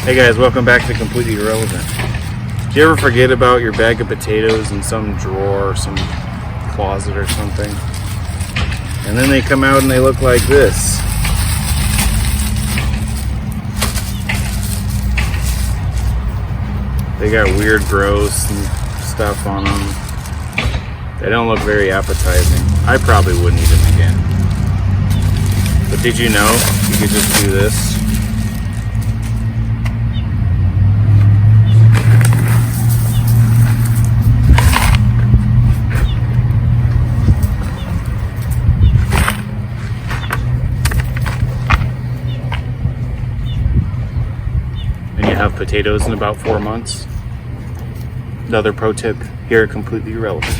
Hey guys, welcome back to Completely Irrelevant. Do you ever forget about your bag of potatoes in some drawer or some closet or something? And then they come out and they look like this. They got weird growths and stuff on them. They don't look very appetizing. I probably wouldn't eat them again. But did you know you could just do this? And you have potatoes in about 4 months. Another pro tip here at Completely Irrelevant.